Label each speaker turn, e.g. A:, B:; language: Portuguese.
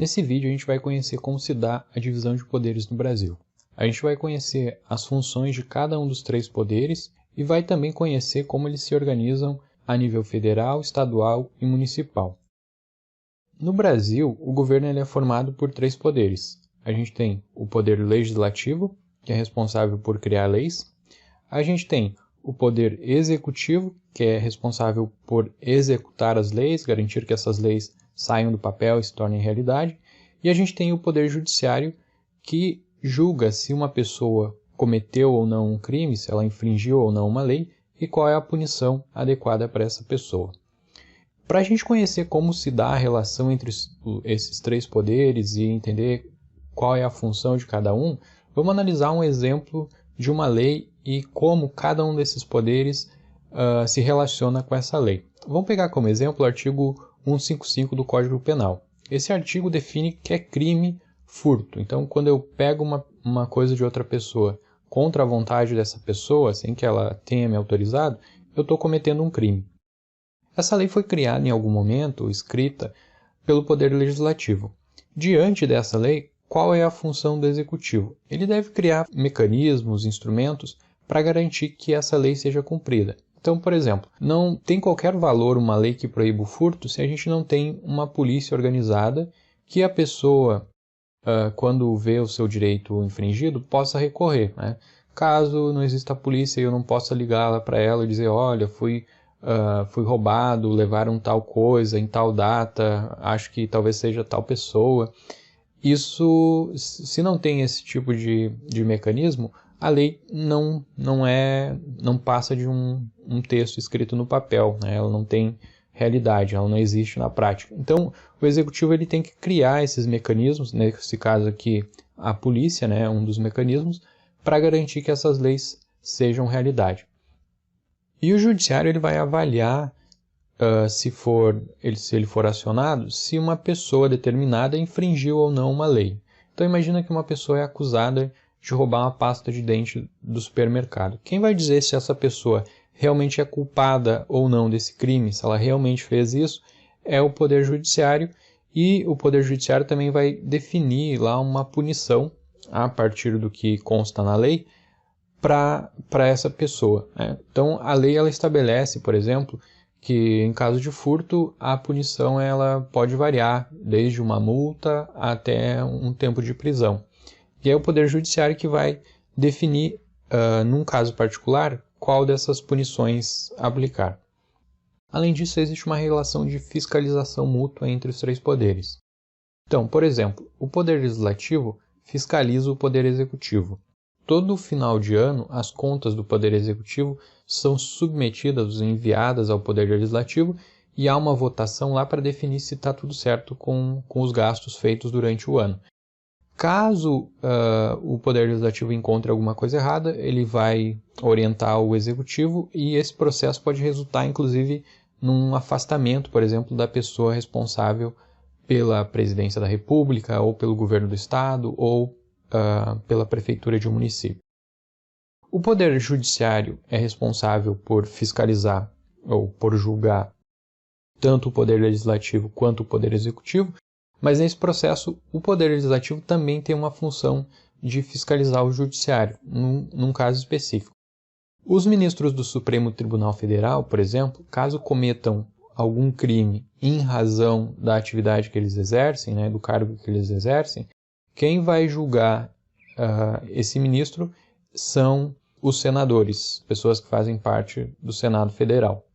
A: Nesse vídeo a gente vai conhecer como se dá a divisão de poderes no Brasil. A gente vai conhecer as funções de cada um dos três poderes e vai também conhecer como eles se organizam a nível federal, estadual e municipal. No Brasil, o governo é formado por três poderes. A gente tem o poder legislativo, que é responsável por criar leis. A gente tem o poder executivo, que é responsável por executar as leis, garantir que essas leis saiam do papel e se tornem realidade. E a gente tem o poder judiciário, que julga se uma pessoa cometeu ou não um crime, se ela infringiu ou não uma lei, e qual é a punição adequada para essa pessoa. Para a gente conhecer como se dá a relação entre esses três poderes e entender qual é a função de cada um, vamos analisar um exemplo de uma lei e como cada um desses poderes se relaciona com essa lei. Vamos pegar como exemplo o artigo 155 do Código Penal. Esse artigo define que é crime furto. Então, quando eu pego uma coisa de outra pessoa contra a vontade dessa pessoa, sem que ela tenha me autorizado, eu estou cometendo um crime. Essa lei foi criada em algum momento, escrita, pelo Poder Legislativo. Diante dessa lei, qual é a função do Executivo? Ele deve criar mecanismos, instrumentos, para garantir que essa lei seja cumprida. Então, por exemplo, não tem qualquer valor uma lei que proíba o furto se a gente não tem uma polícia organizada que a pessoa, quando vê o seu direito infringido, possa recorrer, né? Caso não exista a polícia e eu não possa ligar para ela e dizer, olha, fui roubado, levaram tal coisa em tal data, acho que talvez seja tal pessoa. Isso, se não tem esse tipo de mecanismo, a lei não passa de um texto escrito no papel, né? Ela não tem realidade, ela não existe na prática. Então, o executivo ele tem que criar esses mecanismos, nesse caso aqui a polícia, né, um dos mecanismos, para garantir que essas leis sejam realidade. E o judiciário ele vai avaliar, se ele for acionado, se uma pessoa determinada infringiu ou não uma lei. Então imagina que uma pessoa é acusada de roubar uma pasta de dente do supermercado. Quem vai dizer se essa pessoa realmente é culpada ou não desse crime, se ela realmente fez isso, é o Poder Judiciário, e o Poder Judiciário também vai definir lá uma punição, a partir do que consta na lei, para essa pessoa, né? Então, a lei ela estabelece, por exemplo, que em caso de furto, a punição ela pode variar desde uma multa até um tempo de prisão. E é o Poder Judiciário que vai definir, num caso particular, qual dessas punições aplicar. Além disso, existe uma relação de fiscalização mútua entre os três poderes. Então, por exemplo, o Poder Legislativo fiscaliza o Poder Executivo. Todo final de ano, as contas do Poder Executivo são submetidas, enviadas ao Poder Legislativo e há uma votação lá para definir se está tudo certo com os gastos feitos durante o ano. Caso o Poder Legislativo encontre alguma coisa errada, ele vai orientar o Executivo e esse processo pode resultar, inclusive, num afastamento, por exemplo, da pessoa responsável pela Presidência da República ou pelo Governo do Estado ou pela prefeitura de um município. O Poder Judiciário é responsável por fiscalizar ou por julgar tanto o Poder Legislativo quanto o Poder Executivo, mas nesse processo o Poder Legislativo também tem uma função de fiscalizar o Judiciário, num caso específico. Os ministros do Supremo Tribunal Federal, por exemplo, caso cometam algum crime em razão da atividade que eles exercem, né, do cargo que eles exercem, quem vai julgar esse ministro são os senadores, pessoas que fazem parte do Senado Federal.